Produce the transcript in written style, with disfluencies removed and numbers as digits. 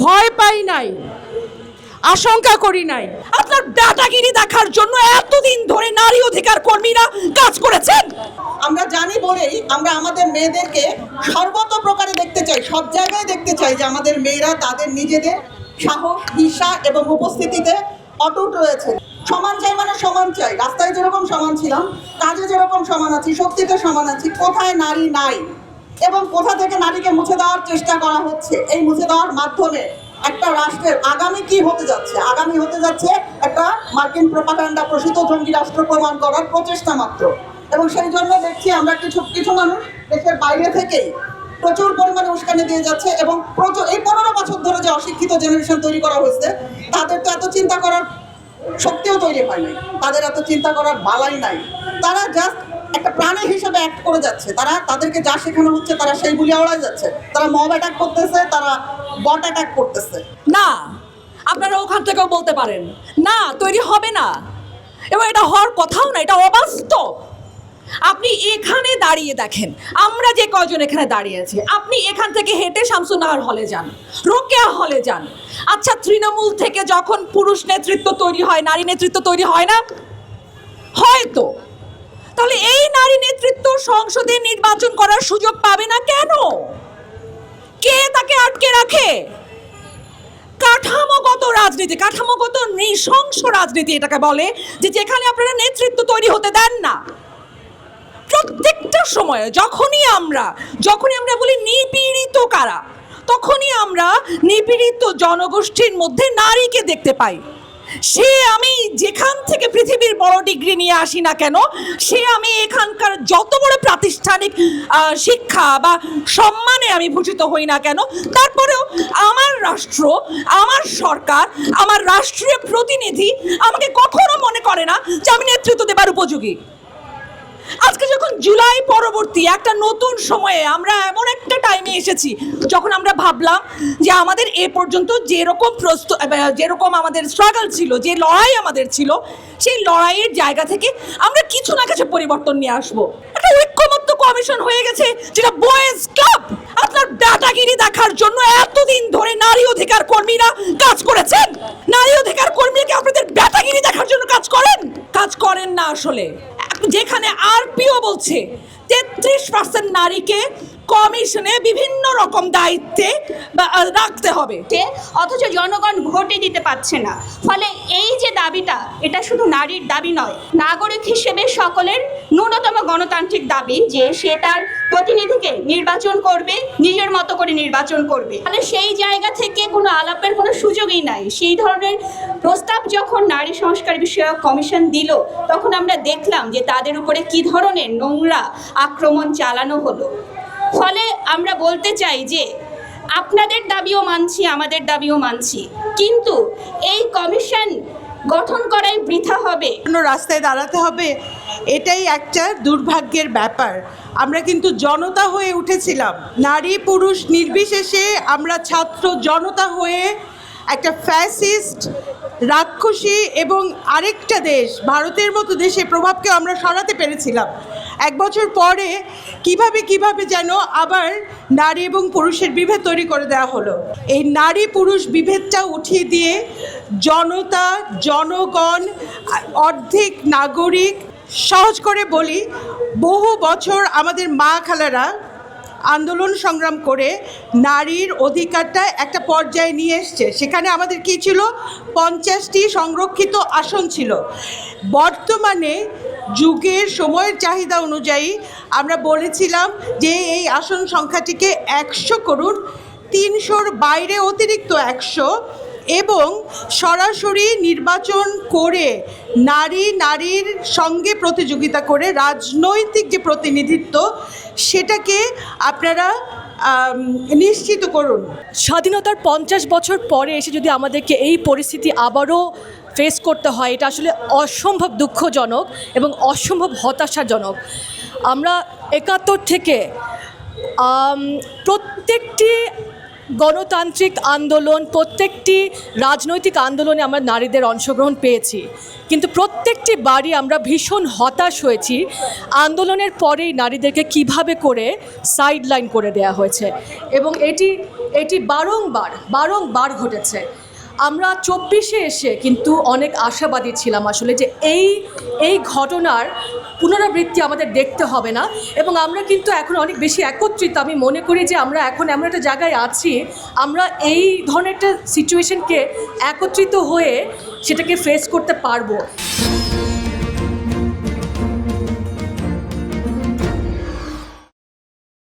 ভয় পাই নাই, আশঙ্কা করি নাই। আপনার দাদাগিরি দেখার জন্য এতদিন ধরে নারী অধিকার কর্মীরা কাজ করেছেন। আমরা জানি বলেই আমরা আমাদের মেয়েদেরকে সর্বত প্রকারে দেখতে চাই, সব জায়গায় দেখতে চাই যে আমাদের মেয়েরা তাদের নিজেদের সাহস, ঈর্ষা এবং উপস্থিতিতে অটুট রয়েছে। সমান চাই মানে সমান চাই। রাস্তায় যেরকম সমান ছিলাম, কাজে যেরকম সমান আছি, শক্তিতে সমান আছি। কোথায় নারী নাই এবং কোথা থেকে নারীকে মুছে দেওয়ার চেষ্টা করা হচ্ছে। এই মুছে দেওয়ার মাধ্যমে একটা রাষ্ট্রের আগামী কি হতে যাচ্ছে? আগামী হতে যাচ্ছে একটা মার্কিন প্রোপাগান্ডা প্রসূত জঙ্গি রাষ্ট্র প্রমাণ করার প্রচেষ্টা মাত্র। এবং সেই জন্য দেখছি আমরা কিছু মানুষ দেশের বাইরে থেকেই প্রচুর পরিমাণে উস্কানি দিয়ে যাচ্ছে এবং এই 15 বছর ধরে যে অশিক্ষিত জেনারেশন তৈরি করা হয়েছে, তাদের তো এত চিন্তা করার শক্তিও তৈরি হয় নাই, তাদের এত চিন্তা করার বালাই নাই। তারা জাস্ট একটা প্রাণী হিসেবে অ্যাক্ট করে যাচ্ছে। তাদেরকে যা শেখানো হচ্ছে তারা সেইগুলি আওড়ায় যাচ্ছে। তারা মব অ্যাটাক করতেছে, তারা বট অ্যাটাক করতেছে। না, আপনারা ওখান থেকেও বলতে পারেন না, তৈরি হবে না, এবং এটা হওয়ার কথাও না, এটা অবাস্তব। আপনি এখানে দাঁড়িয়ে দেখেন, আমরা যে কয়জন এখানে দাঁড়িয়ে আছি, আপনি এখান থেকে হেঁটে শামসুন্নাহার হলে যান, রোকেয়া হলে যান। আচ্ছা, তৃণমূল থেকে যখন পুরুষ নেতৃত্ব তৈরি হয়, নারী নেতৃত্ব তৈরি হয় না? হয়তো। তাহলে এই নারী নেতৃত্ব সংসদে নির্বাচন করার সুযোগ পাবে না কেন? কে তাকে আটকে রাখে? কাঠামোগত রাজনীতি, কাঠামোগত নৃশংস রাজনীতি এটাকে বলে, যে যেখানে আপনারা নেতৃত্ব তৈরি হতে দেন না। প্রত্যেকটা সময়ে যখনই আমরা বলি নিপীড়িত কারা, তখনই আমরা নিপীড়িত জনগোষ্ঠীর মধ্যে নারীকে দেখতে পাই। সে আমি যেখান থেকে পৃথিবীর বড় ডিগ্রি নিয়ে আসি না কেন, সে আমি এখানকার যত বড় প্রাতিষ্ঠানিক শিক্ষা বা সম্মানে আমি ভূষিত হই না কেন, তারপরেও আমার রাষ্ট্র, আমার সরকার, আমার রাষ্ট্রীয় প্রতিনিধি আমাকে কখনো মনে করে না যে আমি নেতৃত্ব দেবার উপযোগী। আজকে যখন জুলাই পরবর্তী একটা নতুন সময়ে আমরা এমন একটা টাইমে এসেছি, যখন আমরা ভাবলাম যে আমাদের এ পর্যন্ত যেরকম আমাদের স্ট্রাগল ছিল, যে লড়াই আমাদের ছিল, সেই লড়াইয়ের জায়গা থেকে আমরা কিছু না কিছু পরিবর্তন নিয়ে আসবো। একটা ঐক্যমত্য কমিশন হয়ে গেছে, যেটা বয়েজ ক্লাব। আপনার দাদাগিরি দেখার জন্য এতদিন ধরে নারী অধিকার কর্মীরা কাজ করেছেন। নারী অধিকার কর্মীরা কি আপনাদের দাদাগিরি দেখার জন্য কাজ করেন না আসলে। যেখানে আরপিও বলছে 33% নারীকে কমিশনে বিভিন্ন রকম দায়িত্বে রাখতে হবে, অথচ জনগণ ভোটে দিতে পারছে না। ফলে এই যে দাবিটা, এটা শুধু নারীর দাবি নয়, নাগরিক হিসেবে সকলের ন্যূনতম গণতান্ত্রিক দাবি যে সে তার প্রতিনিধিকে নির্বাচন করবে, নিজের মতো করে নির্বাচন করবে। তাহলে সেই জায়গা থেকে কোনো আলাপের কোনো সুযোগই নাই। সেই ধরনের প্রস্তাব যখন নারী সংস্কার বিষয়ক কমিশন দিল, তখন আমরা দেখলাম যে তাদের উপরে কী ধরনের নোংরা আক্রমণ চালানো হলো। ফলে আমরা বলতে চাই যে আপনাদের দাবিও মানছি, আমাদের দাবিও মানছি, কিন্তু এই কমিশন গঠন করাই বৃথা হবে। রাস্তায় দাঁড়াতে হবে, এটাই একটা দুর্ভাগ্যের ব্যাপার। আমরা কিন্তু জনতা হয়ে উঠেছিলাম, নারী পুরুষ নির্বিশেষে আমরা ছাত্র জনতা হয়ে একটা ফ্যাসিস্ট, রাক্ষসী এবং আরেকটা দেশ, ভারতের মতো দেশে প্রভাবকে আমরা সরাতে পেরেছিলাম। 1 বছর পরে কিভাবে যেন আবার নারী এবং পুরুষের বিভেদ তৈরি করে দেওয়া হলো। এই নারী পুরুষ বিভেদটা উঠিয়ে দিয়ে জনতা, জনগণ, অর্ধেক নাগরিক, সহজ করে বলি, বহু বছর আমাদের মা খালারা আন্দোলন সংগ্রাম করে নারীর অধিকারটা একটা পর্যায়ে নিয়ে এসছে। সেখানে আমাদের কী ছিল? 50টি সংরক্ষিত আসন ছিল। বর্তমানে যুগের সময়ের চাহিদা অনুযায়ী আমরা বলেছিলাম যে এই আসন সংখ্যাটিকে 100 করুন, 300-র বাইরে অতিরিক্ত 100, এবং সরাসরি নির্বাচন করে নারীর সঙ্গে প্রতিযোগিতা করে রাজনৈতিক যে প্রতিনিধিত্ব, সেটাকে আপনারা নিশ্চিত করুন। স্বাধীনতার 50 বছর পরে এসে যদি আমাদেরকে এই পরিস্থিতি আবারও ফেস করতে হয়, এটা আসলে অসম্ভব দুঃখজনক এবং অসম্ভব হতাশাজনক। আমরা 71 থেকে প্রত্যেকটি গণতান্ত্রিক আন্দোলন, প্রত্যেকটি রাজনৈতিক আন্দোলনে আমরা নারীদের অংশগ্রহণ পেয়েছি, কিন্তু প্রত্যেকটি বারই আমরা ভীষণ হতাশ হয়েছি আন্দোলনের পরেই নারীদেরকে কিভাবে করে সাইডলাইন করে দেওয়া হয়েছে, এবং এটি বারংবার ঘটেছে। আমরা 24-এ এসে কিন্তু অনেক আশাবাদী ছিলাম আসলে যে এই ঘটনার পুনরাবৃত্তি আমাদের দেখতে হবে না, এবং আমরা কিন্তু এখন অনেক বেশি একত্রিত। আমি মনে করি যে আমরা এখন এমন একটা জায়গায় আছি, আমরা এই ধরনের একটা সিচুয়েশনকে একত্রিত হয়ে সেটাকে ফেস করতে পারবো।